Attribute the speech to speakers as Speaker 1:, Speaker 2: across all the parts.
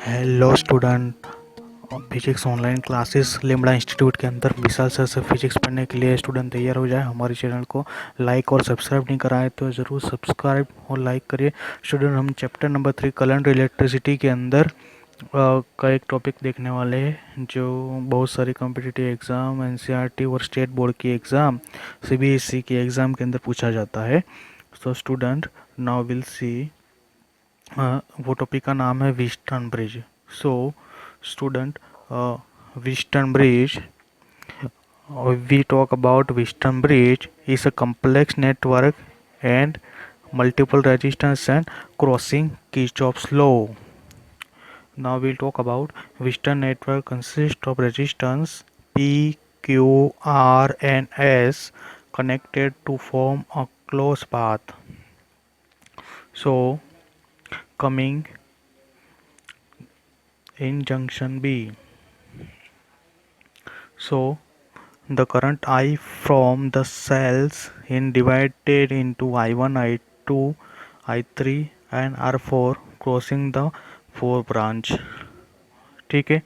Speaker 1: Hello student. Physics online classes Limbda institute के अंदर विशाल sir से फिजिक्स पढ़ने के लिए स्टूडेंट तैयार हो जाए। हमारे चैनल को लाइक और सब्सक्राइब नहीं कराए तो ज़रूर सब्सक्राइब और लाइक करिए। स्टूडेंट, हम चैप्टर नंबर 3 करंट इलेक्ट्रिसिटी के अंदर का एक टॉपिक देखने वाले हैं जो बहुत सारी कॉम्पिटिटिव एग्ज़ाम, एनसीईआरटी और स्टेट बोर्ड की एग्ज़ाम, सीबीएसई की एग्ज़ाम के अंदर पूछा जाता है। So student, now will see, वो टॉपिक का नाम है Wheatstone bridge. So student, Wheatstone bridge, we talk about Western Bridge is a complex network and multiple resistance and crossing Kirchhoff's law. Now we'll talk about Western network consists of resistance P, Q, R and S connected to form a closed path. So coming in junction B. So the current I from the cells in divided into I1, I2, I3 and R4 crossing the 4 branch. ठीक है,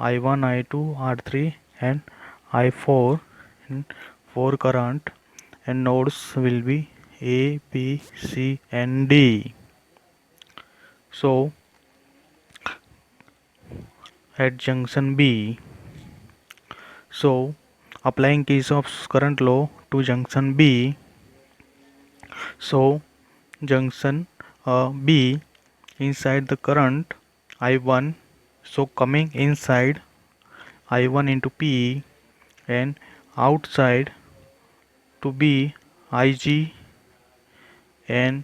Speaker 1: I1, I2, R3 and I4 and 4 current and nodes will be A, B, C and D. So at junction B, so applying Kirchhoff's current law to junction B, so junction B, inside the current I1, so coming inside I1 into P and outside to B Ig and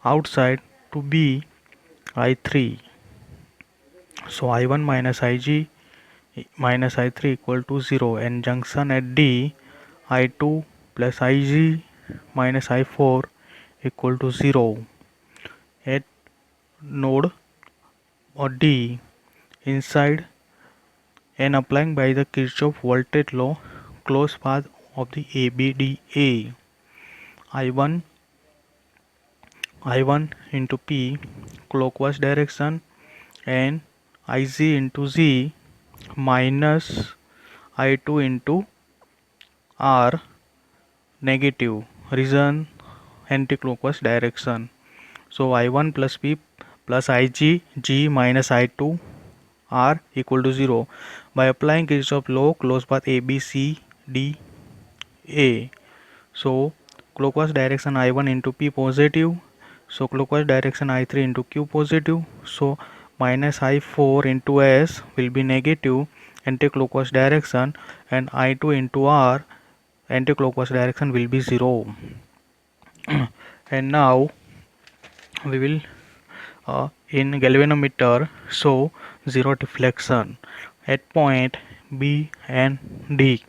Speaker 1: outside to B I3. So I1 minus Ig minus I3 equal to 0, and junction at D I2 plus Ig minus I4 equal to 0. At node or D inside and applying by the Kirchhoff voltage law, closed path of the ABDA, I1 into P clockwise direction and Ig into Z minus I2 into R negative region anti-clockwise direction. So I1 plus P plus Ig G minus I2 R equal to 0. By applying Kirchhoff law, closed path A B C D A. So clockwise direction I1 into P positive, so clockwise direction I3 into Q positive, so minus I4 into S will be negative anti-clockwise direction, and I2 into R anti-clockwise direction will be 0. And now we will in galvanometer show zero deflection at point B and D.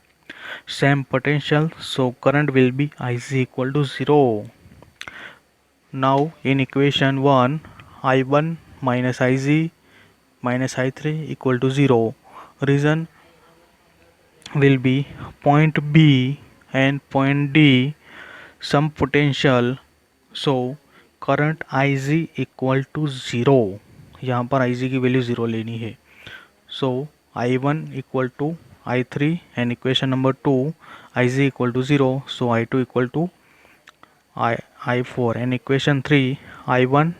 Speaker 1: Same potential, so current will be Ic equal to 0. Now in equation 1, I1 minus Ig minus I3 equal to 0. Reason will be point B and point D, some potential, so current Ig equal to 0. यहाँ पर Ig की value 0 लेनी है. So I1 equal to I3 and equation number 2, Ig equal to 0, so I2 equal to I4, and equation 3, I1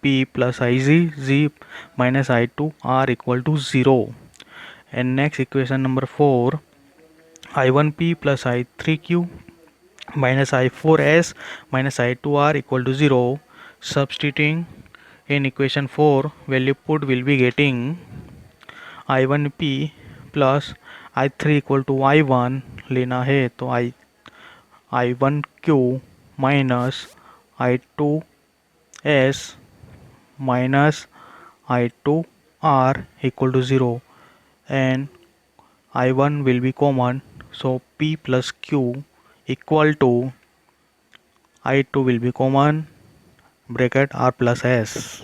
Speaker 1: P plus Ig Z minus I2 R equal to 0. And next equation number 4, I1 P plus I3 Q minus I4 S minus I2 R equal to 0. Substituting in equation 4, value put will be getting I1 P plus I3 equal to I1 लेना है तो I1 Q minus I2 S minus I2 R equal to 0, and I1 will be common, so P plus Q equal to I2 will be common, bracket R plus S.